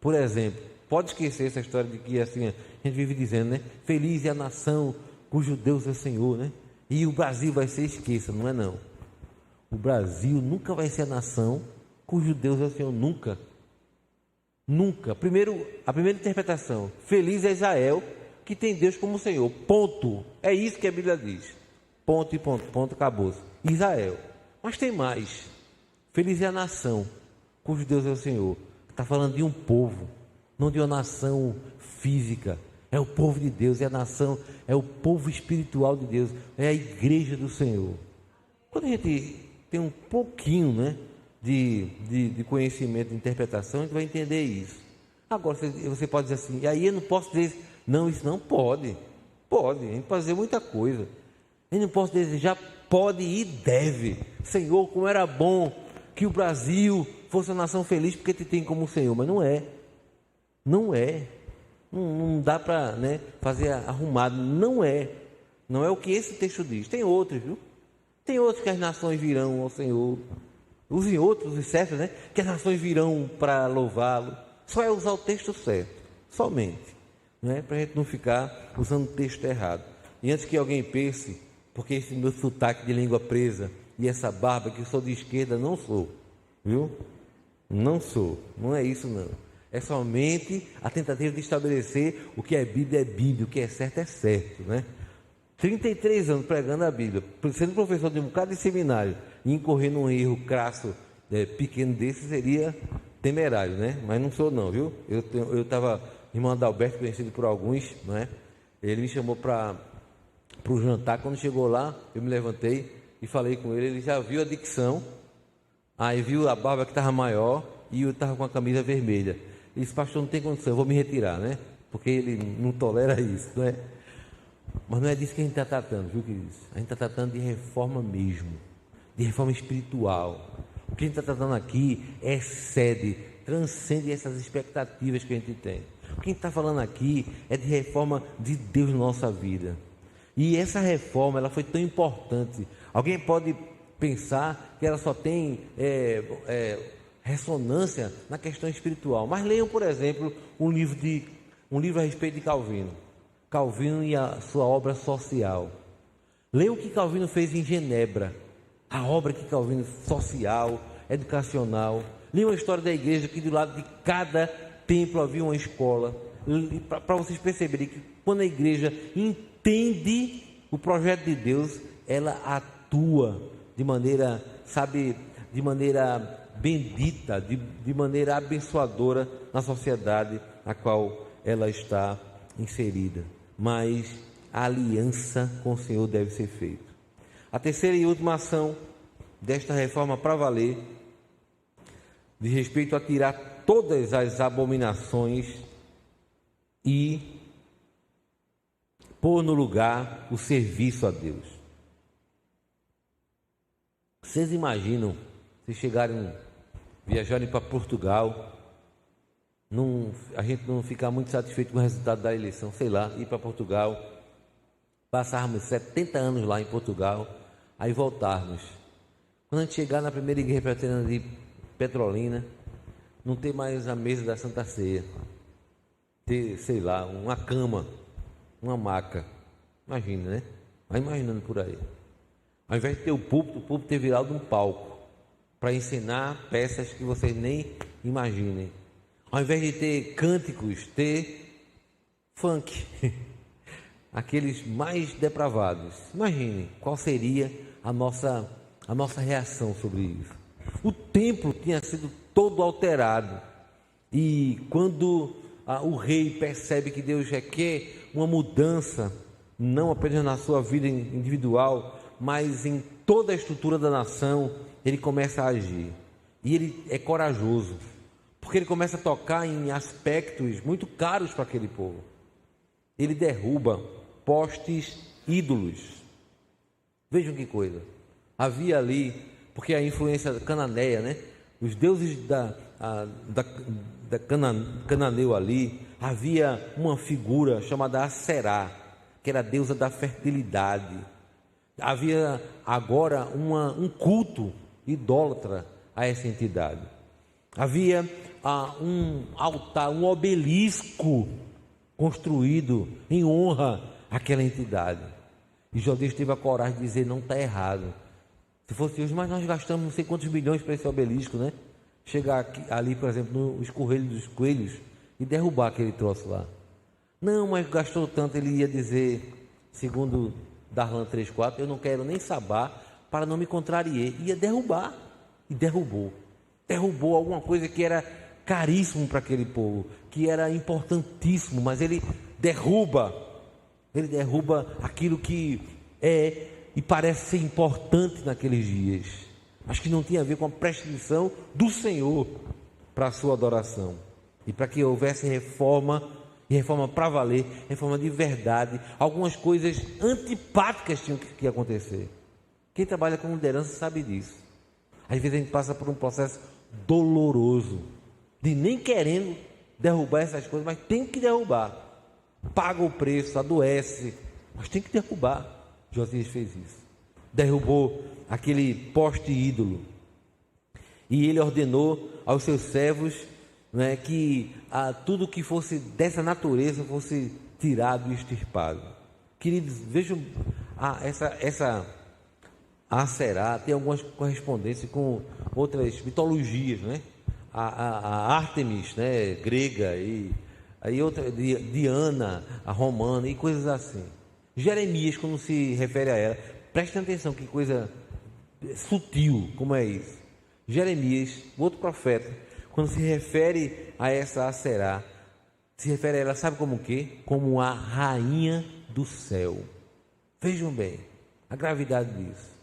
Por exemplo, pode esquecer essa história de que assim, a gente vive dizendo, né? Feliz é a nação cujo Deus é o Senhor, né? E o Brasil vai ser, esqueça, não é não. O Brasil nunca vai ser a nação cujo Deus é o Senhor, nunca. Nunca. A primeira interpretação, feliz é Israel, que tem Deus como Senhor, ponto. É isso que a Bíblia diz, ponto e ponto, ponto, acabou-se. Israel. Mas tem mais, feliz é a nação cujo Deus é o Senhor. Está falando de um povo, não de uma nação física. É o povo de Deus, é a nação, é o povo espiritual de Deus, é a igreja do Senhor. Quando a gente tem um pouquinho, né, de conhecimento, de interpretação, a gente vai entender isso. Agora, você pode dizer assim, e aí eu não posso dizer, não, isso não pode. Pode, a gente pode dizer muita coisa. A gente não pode desejar, pode e deve. Senhor, como era bom que o Brasil fosse uma nação feliz porque te tem como Senhor, mas não é. Não é. Não dá para, né, fazer arrumado. Não é o que esse texto diz. Tem outros, viu? Tem outros que as nações virão ao Senhor. Usem outros, os certos, né? Que as nações virão para louvá-lo. Só é usar o texto certo, somente, né? Para a gente não ficar usando o texto errado. E antes que alguém pense, porque esse meu sotaque de língua presa e essa barba que eu sou de esquerda, não sou, viu? Não sou, não é isso não. É somente a tentativa de estabelecer o que é Bíblia, o que é certo, né? 33 anos pregando a Bíblia, sendo professor de um bocado de seminário e incorrer num erro crasso pequeno desse seria temerário, né? Mas não sou não, viu? Eu estava, irmão Adalberto, conhecido por alguns, né? Ele me chamou para o jantar. Quando chegou lá, eu me levantei e falei com ele. Ele já viu a dicção, aí viu a barba que estava maior e eu estava com a camisa vermelha. Ele disse, pastor, não tem condição, eu vou me retirar, né? Porque ele não tolera isso, não é? Mas não é disso que a gente está tratando, viu, queridos? A gente está tratando de reforma mesmo, de reforma espiritual. O que a gente está tratando aqui transcende essas expectativas que a gente tem. O que a gente está falando aqui é de reforma de Deus na nossa vida. E essa reforma, ela foi tão importante. Alguém pode pensar que ela só tem ressonância na questão espiritual. Mas leiam, por exemplo, um livro a respeito de Calvino e a sua obra social. Leiam o que Calvino fez em Genebra, a obra que Calvino, social, educacional. Leiam a história da igreja, que do lado de cada templo havia uma escola, para vocês perceberem que quando a igreja entende o projeto de Deus, ela atua de maneira, de maneira bendita, de maneira abençoadora na sociedade a qual ela está inserida. Mas a aliança com o Senhor deve ser feita. A terceira e última ação desta reforma para valer diz respeito a tirar todas as abominações e pôr no lugar o serviço a Deus. Vocês imaginam, se viajarem para Portugal, a gente não ficar muito satisfeito com o resultado da eleição, sei lá, ir para Portugal, passarmos 70 anos lá em Portugal, aí voltarmos. Quando a gente chegar na primeira igreja presbiteriana de Petrolina, não ter mais a mesa da Santa Ceia, ter, sei lá, uma cama, uma maca, imagina, né? Vai imaginando por aí. Ao invés de ter o púlpito ter virado um palco para ensinar peças que vocês nem imaginem. Ao invés de ter cânticos, ter funk, aqueles mais depravados. Imagine qual seria a nossa reação sobre isso. O templo tinha sido todo alterado, e quando o rei percebe que Deus requer uma mudança, não apenas na sua vida individual, mas em toda a estrutura da nação, ele começa a agir. E ele é corajoso, porque ele começa a tocar em aspectos muito caros para aquele povo. Ele derruba postes ídolos. Vejam que coisa. Havia ali, porque a influência cananeia, né? Os deuses cananeu ali, havia uma figura chamada Aserá, que era a deusa da fertilidade. Havia agora um culto idólatra a essa entidade. Havia um altar, um obelisco construído em honra àquela entidade. E Josias teve a coragem de dizer: não está errado. Se fosse hoje, mas nós gastamos não sei quantos milhões para esse obelisco, né? Chegar aqui, ali, por exemplo, no escorrelho dos coelhos e derrubar aquele troço lá. Não, mas gastou tanto. Ele ia dizer, segundo Darlan 3,4, eu não quero nem sabar para não me contrariar. Ia derrubar. E derrubou. Derrubou alguma coisa que era caríssimo para aquele povo, que era importantíssimo, mas ele derruba aquilo que é e parece ser importante naqueles dias, mas que não tinha a ver com a prescrição do Senhor para a sua adoração, e para que houvesse reforma, e reforma para valer, reforma de verdade. Algumas coisas antipáticas tinham que acontecer. Quem trabalha com liderança sabe disso. Às vezes a gente passa por um processo doloroso, de nem querendo derrubar essas coisas, mas tem que derrubar. Paga o preço, adoece, mas tem que derrubar. Josias fez isso. Derrubou aquele poste ídolo. E ele ordenou aos seus servos, né, que tudo que fosse dessa natureza fosse tirado e extirpado. Queridos, vejam, essa Aserá tem algumas correspondências com outras mitologias, né? A Ártemis, né, grega, e aí outra, Diana, a romana, e coisas assim. Jeremias, quando se refere a ela, prestem atenção que coisa sutil como é isso. Jeremias, outro profeta, quando se refere a essa Aserá, se refere a ela, sabe como o quê? Como a rainha do céu. Vejam bem a gravidade disso.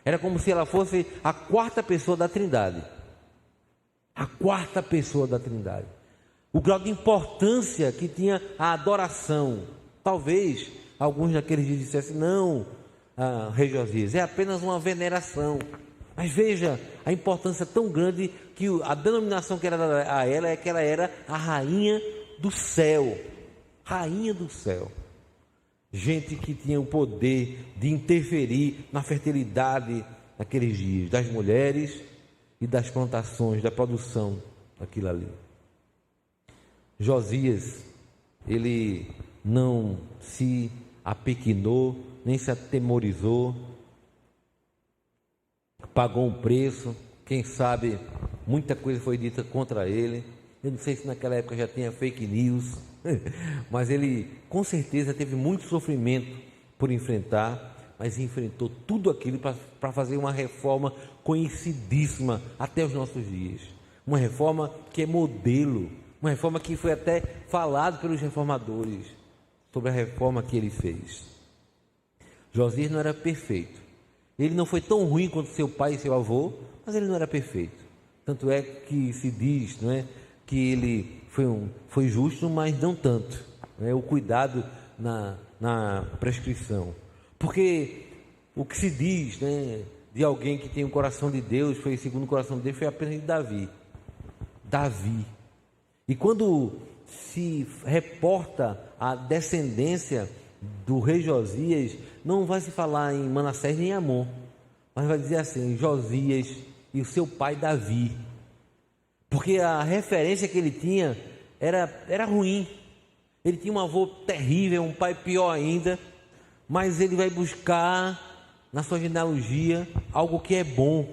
Era como se ela fosse a quarta pessoa da Trindade. A quarta pessoa da Trindade. O grau de importância que tinha a adoração. Talvez alguns naqueles dias dissessem: não, rei Josias, é apenas uma veneração. Mas veja a importância tão grande que a denominação que era dada a ela é que ela era a rainha do céu. Rainha do céu. Gente que tinha o poder de interferir na fertilidade naqueles dias, das mulheres e das plantações, da produção daquilo ali. Josias, ele não se apequinou, nem se atemorizou, pagou um preço. Quem sabe muita coisa foi dita contra ele. Eu não sei se naquela época já tinha fake news, mas ele com certeza teve muito sofrimento por enfrentar, mas enfrentou tudo aquilo para fazer uma reforma conhecidíssima até os nossos dias. Uma reforma que é modelo, uma reforma que foi até falado pelos reformadores sobre a reforma que ele fez. Josias não era perfeito. Ele não foi tão ruim quanto seu pai e seu avô, mas ele não era perfeito. Tanto é que se diz, não é, que ele foi justo, mas não tanto, né? O cuidado na prescrição. Porque o que se diz, né, de alguém que tem o coração de Deus, foi segundo o coração de Deus, foi apenas de Davi. E quando se reporta a descendência do rei Josias, não vai se falar em Manassés nem em Amon, mas vai dizer assim, Josias e o seu pai Davi, porque a referência que ele tinha era ruim. Ele tinha um avô terrível, um pai pior ainda, mas ele vai buscar na sua genealogia algo que é bom,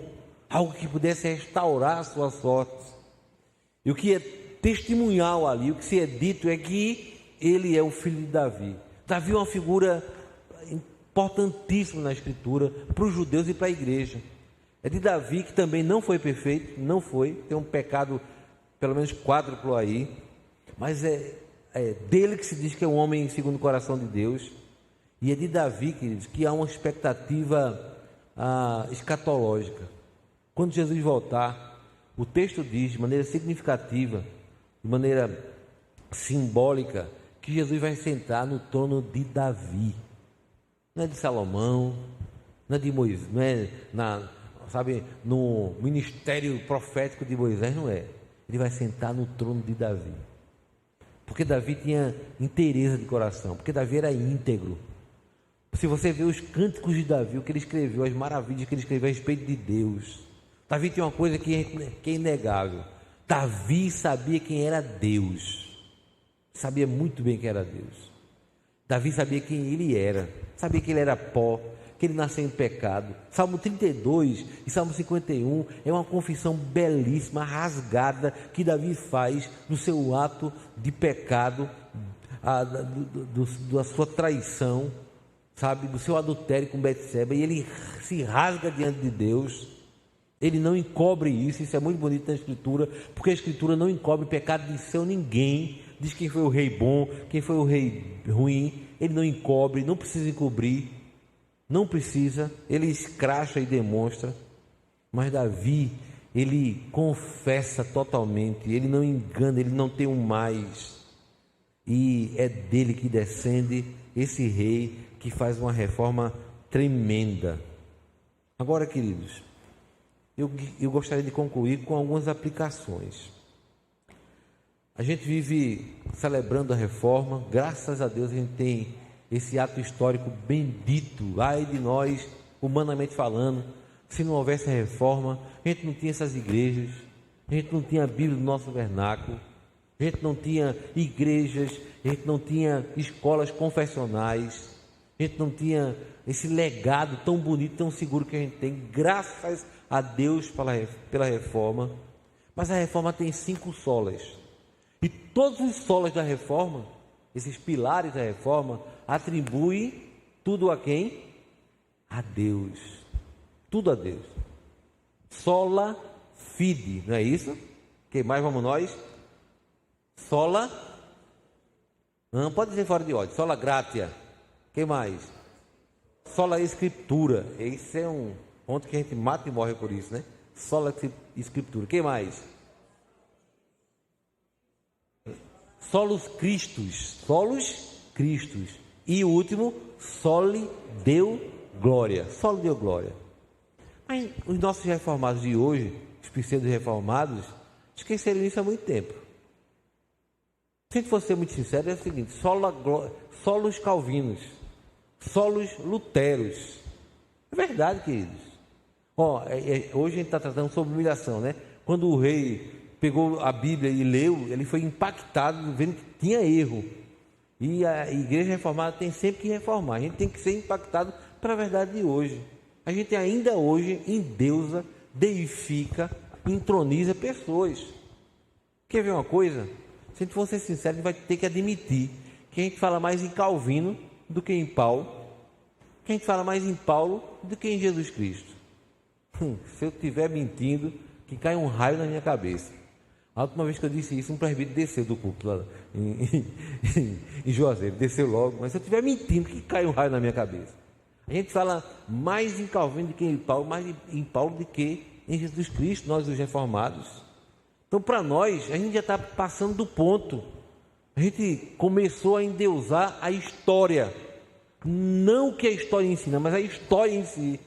algo que pudesse restaurar a sua sorte. E o que é testemunhal ali, o que se é dito é que ele é o filho de Davi. Davi é uma figura importantíssima na Escritura para os judeus e para a igreja. É de Davi, que também não foi perfeito, não foi, tem um pecado pelo menos quádruplo aí, mas é dele que se diz que é um homem segundo o coração de Deus. E é de Davi, queridos, que há uma expectativa escatológica. Quando Jesus voltar, o texto diz de maneira significativa, de maneira simbólica, que Jesus vai sentar no trono de Davi. Não é de Salomão, não é de Moisés, não é no ministério profético de Moisés, não é. Ele vai sentar no trono de Davi. Porque Davi tinha inteireza de coração, porque Davi era íntegro. Se você vê os cânticos de Davi, o que ele escreveu, as maravilhas que ele escreveu a respeito de Deus, Davi tinha uma coisa que é inegável. Davi sabia quem era Deus, sabia muito bem quem era Deus. Davi sabia quem ele era, sabia que ele era pó, que ele nasceu em pecado. Salmo 32 e Salmo 51 é uma confissão belíssima, rasgada, que Davi faz no seu ato de pecado, da sua traição, do seu adultério com Betseba, e ele se rasga diante de Deus. Ele não encobre isso é muito bonito na Escritura, porque a Escritura não encobre pecado de seu ninguém, diz quem foi o rei bom, quem foi o rei ruim, ele não encobre, não precisa encobrir, não precisa, ele escracha e demonstra. Mas Davi, ele confessa totalmente, ele não engana, ele não tem um mais, e é dele que descende esse rei que faz uma reforma tremenda. Agora, queridos, eu gostaria de concluir com algumas aplicações. A gente vive celebrando a reforma, graças a Deus a gente tem esse ato histórico bendito. Ai de nós, humanamente falando, se não houvesse a reforma, a gente não tinha essas igrejas, a gente não tinha a Bíblia do nosso vernáculo, a gente não tinha igrejas, a gente não tinha escolas confessionais, a gente não tinha esse legado tão bonito, tão seguro que a gente tem, graças a Deus pela reforma. Mas a reforma tem 5 solas, e todos os solas da reforma, esses pilares da reforma, atribuem tudo a quem? A Deus, tudo a Deus. Sola fide, não é isso? Quem mais vamos nós? Sola, não pode dizer fora de ordem, sola gratia. Quem mais? Sola escritura. Esse é um ponto que a gente mata e morre por isso, né? Sola escritura. Quem mais? Solos Christus. Solos Christus. E o último, soli deu glória. Soli deu glória. Mas os nossos reformados de hoje, os pseudo-reformados, esqueceram isso há muito tempo. Se a gente fosse ser muito sincero, é o seguinte: solos calvinos, solos luteros. É verdade, queridos. Hoje a gente está tratando sobre humilhação, né? Quando o rei pegou a Bíblia e leu, ele foi impactado vendo que tinha erro. E a igreja reformada tem sempre que reformar. A gente tem que ser impactado pela verdade de hoje. A gente ainda hoje endeusa, deifica, entroniza pessoas. Quer ver uma coisa? Se a gente for ser sincero, a gente vai ter que admitir que a gente fala mais em Calvino do que em Paulo, que a gente fala mais em Paulo do que em Jesus Cristo. Se eu estiver mentindo, que cai um raio na minha cabeça. A última vez que eu disse isso, um presbítero desceu do púlpito lá em Juazeiro, desceu logo. Mas se eu estiver mentindo, que cai um raio na minha cabeça. A gente fala mais em Calvino do que em Paulo, mais em Paulo do que em Jesus Cristo, nós os reformados. Então, para nós, a gente já está passando do ponto. A gente começou a endeusar a história, não o que a história ensina, mas a história em si.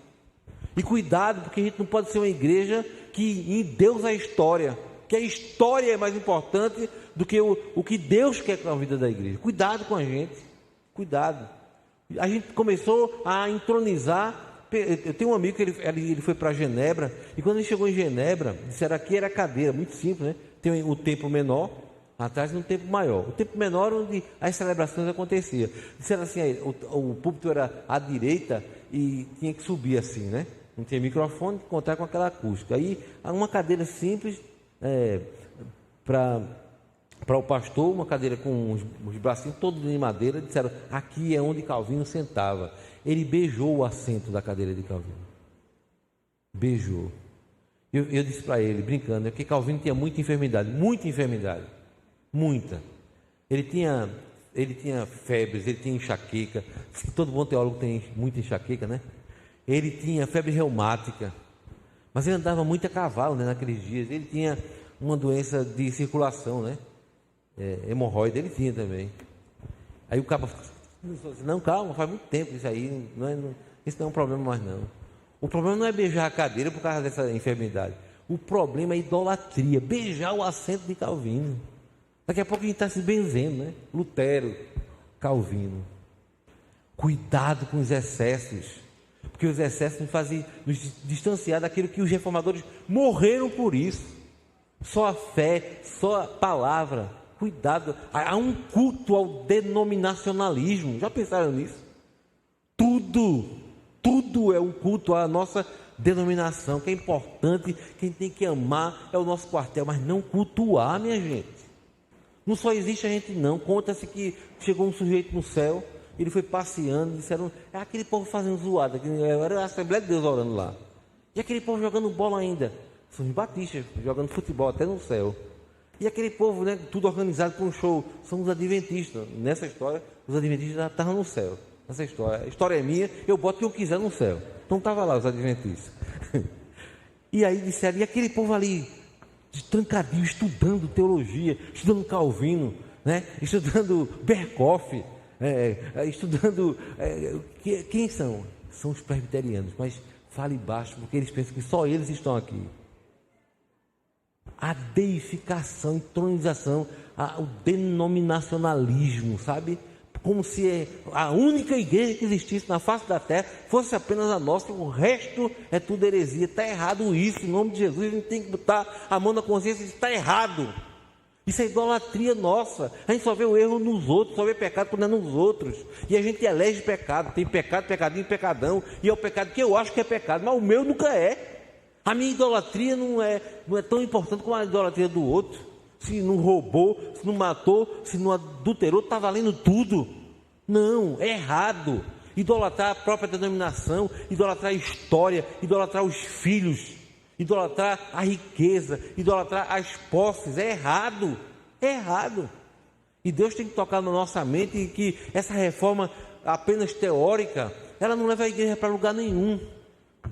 E cuidado, porque a gente não pode ser uma igreja que endeusa a história, que a história é mais importante do que o que Deus quer com a vida da igreja. Cuidado com a gente, cuidado. A gente começou a entronizar Eu tenho um amigo que ele foi para Genebra, e quando ele chegou em Genebra, disseram aqui era cadeira, muito simples, né? Tem o templo menor, atrás um templo maior. O templo menor onde as celebrações aconteciam. Disseram assim, aí, o púlpito era à direita e tinha que subir assim, né? Não tinha microfone, contar com aquela acústica. Aí, uma cadeira simples para o pastor, uma cadeira com os bracinhos todos de madeira. Disseram, aqui é onde Calvino sentava. Ele beijou o assento da cadeira de Calvino. Beijou. Eu disse para ele, brincando, que Calvino tinha muita enfermidade. Muita. Ele tinha febres, ele tinha enxaqueca. Todo bom teólogo tem muita enxaqueca, né? Ele tinha febre reumática. Mas ele andava muito a cavalo, né, naqueles dias. Ele tinha uma doença de circulação, né? Hemorroida, ele tinha também. Aí o cabo falou assim, não, calma, faz muito tempo isso aí. Isso não é um problema mais não. O problema não é beijar a cadeira por causa dessa enfermidade. O problema é idolatria, beijar o assento de Calvino. Daqui a pouco a gente está se benzendo, né? Lutero, Calvino. Cuidado com os excessos, porque os excessos nos distanciar daquilo que os reformadores morreram por isso. Só a fé, só a palavra. Cuidado, há um culto ao denominacionalismo. Já pensaram nisso? Tudo é um culto à nossa denominação, que é importante, quem tem que amar é o nosso quartel, mas não cultuar, minha gente. Não só existe a gente não, conta-se que chegou um sujeito no céu, ele foi passeando, disseram, é aquele povo fazendo zoada, era a Assembleia de Deus orando lá, e aquele povo jogando bola ainda, são os batistas, jogando futebol até no céu, e aquele povo, né, tudo organizado para um show, são os adventistas. Nessa história, os adventistas já estavam no céu. Essa história, a história é minha, eu boto o que eu quiser no céu. Então estava lá os adventistas. E aí disseram, e aquele povo ali, trancadinho, estudando teologia, estudando Calvino, né? Estudando Berkoff, estudando... quem são? São os presbiterianos, mas fale baixo, porque eles pensam que só eles estão aqui. A deificação, entronização, o denominacionalismo, sabe? Como se a única igreja que existisse na face da terra fosse apenas a nossa, o resto é tudo heresia. Está errado isso, em nome de Jesus. A gente tem que botar a mão na consciência e dizer, está errado. Isso é idolatria nossa. A gente só vê o erro nos outros, só vê pecado quando é nos outros. E a gente elege pecado, tem pecado, pecadinho, pecadão. E é o pecado que eu acho que é pecado, mas o meu nunca é. A minha idolatria não é tão importante como a idolatria do outro. Se não roubou, se não matou, se não adulterou, está valendo tudo. Não, é errado. Idolatrar a própria denominação, idolatrar a história, idolatrar os filhos, idolatrar a riqueza, idolatrar as posses, é errado. É errado. E Deus tem que tocar na nossa mente que essa reforma apenas teórica, ela não leva a igreja para lugar nenhum.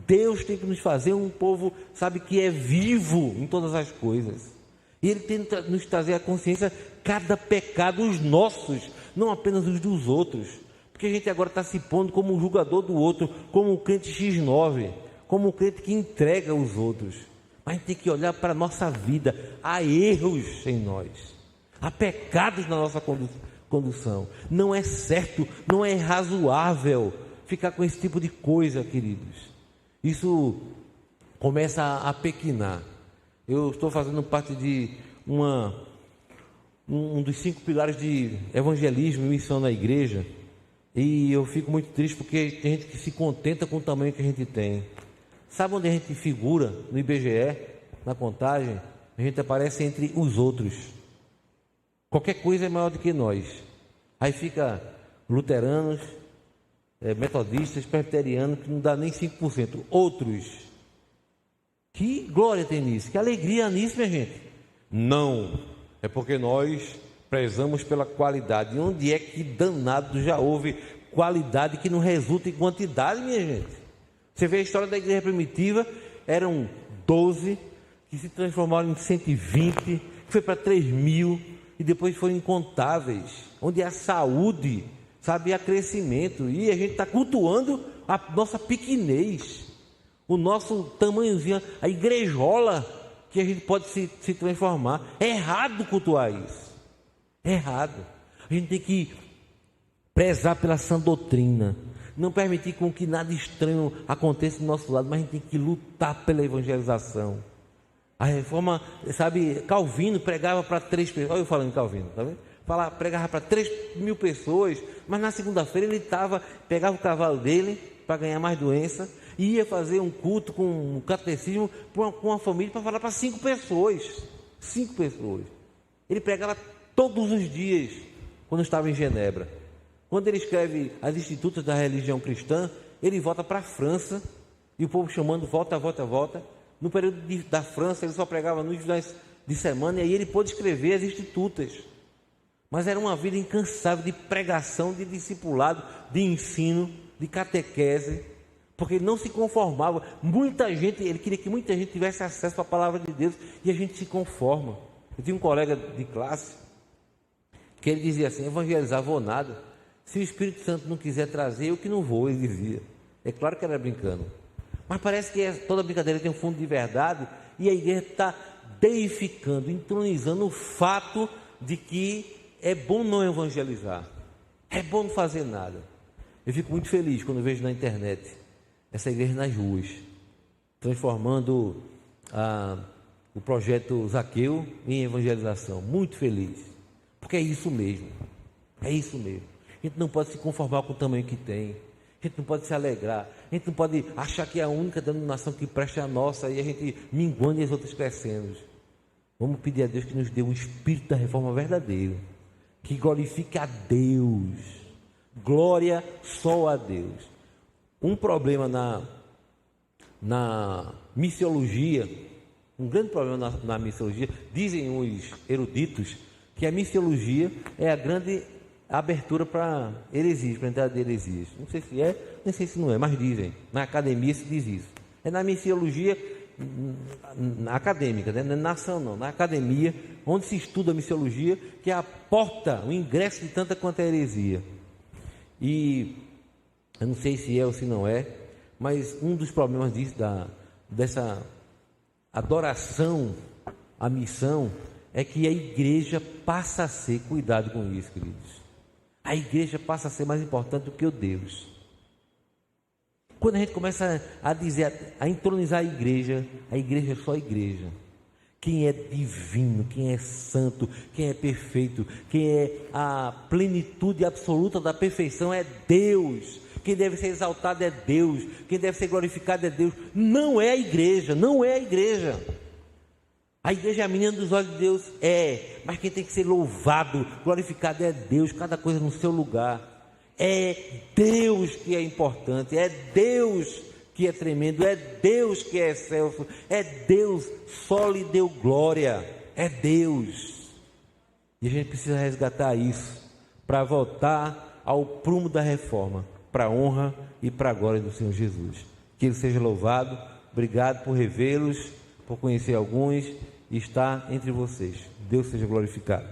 Deus tem que nos fazer um povo, sabe, que é vivo em todas as coisas. E Ele tenta nos trazer a consciência, cada pecado, os nossos, não apenas os dos outros. Porque a gente agora está se pondo como um julgador do outro, como um crente X9, como um crente que entrega os outros. Mas a gente tem que olhar para a nossa vida, há erros em nós, há pecados na nossa condução. Não é certo, não é razoável ficar com esse tipo de coisa, queridos. Isso começa a pequinar. Eu estou fazendo parte de um dos 5 pilares de evangelismo e missão na igreja, e eu fico muito triste porque tem gente que se contenta com o tamanho que a gente tem. Sabe onde a gente figura no IBGE, na contagem? A gente aparece entre os outros. Qualquer coisa é maior do que nós. Aí fica luteranos, metodistas, presbiterianos, que não dá nem 5%. Outros. Que glória tem nisso, que alegria nisso, minha gente. Não, é porque nós prezamos pela qualidade. E onde é que danado já houve qualidade que não resulta em quantidade, minha gente? Você vê a história da igreja primitiva, eram 12, que se transformaram em 120, que foi para 3.000, e depois foram incontáveis. Onde há saúde, sabe, há crescimento. E a gente está cultuando a nossa pequenez, o nosso tamanhozinho, a igrejola que a gente pode se transformar. É errado cultuar isso. É errado. A gente tem que prezar pela sã doutrina, não permitir com que nada estranho aconteça do nosso lado, mas a gente tem que lutar pela evangelização. A reforma, sabe, Calvino pregava para 3 pessoas, olha eu falando em Calvino, tá vendo? Pregava para 3.000 pessoas, mas na segunda-feira ele pegava o cavalo dele para ganhar mais doença, e ia fazer um culto com um catecismo com uma família para falar para 5 pessoas. 5 pessoas. Ele pregava todos os dias quando estava em Genebra. Quando ele escreve as Institutas da Religião Cristã, ele volta para a França, e o povo chamando, volta. No período da França, ele só pregava nos finais de semana, e aí ele pôde escrever as Institutas. Mas era uma vida incansável de pregação, de discipulado, de ensino, de catequese, porque ele não se conformava. Ele queria que muita gente tivesse acesso à palavra de Deus, e a gente se conforma. Eu tinha um colega de classe que ele dizia assim: evangelizar vou nada, se o Espírito Santo não quiser trazer, eu que não vou, ele dizia. É claro que era brincando, mas parece que toda brincadeira tem um fundo de verdade, e a igreja está deificando, entronizando o fato de que é bom não evangelizar, é bom não fazer nada. Eu fico muito feliz quando vejo na internet essa igreja nas ruas, transformando o projeto Zaqueu em evangelização. Muito feliz, porque é isso mesmo, A gente não pode se conformar com o tamanho que tem, a gente não pode se alegrar, a gente não pode achar que é a única denominação que presta a nossa e a gente minguando e as outras crescendo. Vamos pedir a Deus que nos dê um espírito da reforma verdadeiro, que glorifique a Deus, glória só a Deus. Um problema na missiologia, um grande problema na missiologia, dizem os eruditos que a missiologia é a grande abertura para heresias, para a entrada de heresias. Não sei se é, nem sei se não é, mas dizem, na academia se diz isso. É na missiologia na acadêmica, né? Não é na ação não, na academia, onde se estuda a missiologia, que é a porta, o ingresso de tanta quanto a heresia. E eu não sei se é ou se não é, mas um dos problemas dessa adoração à missão é que a igreja passa a ser, cuidado com isso, queridos, a igreja passa a ser mais importante do que o Deus. Quando a gente começa a dizer, a entronizar a igreja é só a igreja. Quem é divino, quem é santo, quem é perfeito, quem é a plenitude absoluta da perfeição é Deus. Quem deve ser exaltado é Deus, quem deve ser glorificado é Deus. Não é a igreja, não é a igreja. A igreja é a menina dos olhos de Deus, mas quem tem que ser louvado, glorificado é Deus, cada coisa no seu lugar. É Deus que é importante, é Deus que é tremendo, é Deus que é excelso, é Deus, só lhe deu glória, é Deus. E a gente precisa resgatar isso, para voltar ao prumo da reforma, para a honra e para a glória do Senhor Jesus. Que Ele seja louvado. Obrigado por revê-los, por conhecer alguns e estar entre vocês. Deus seja glorificado.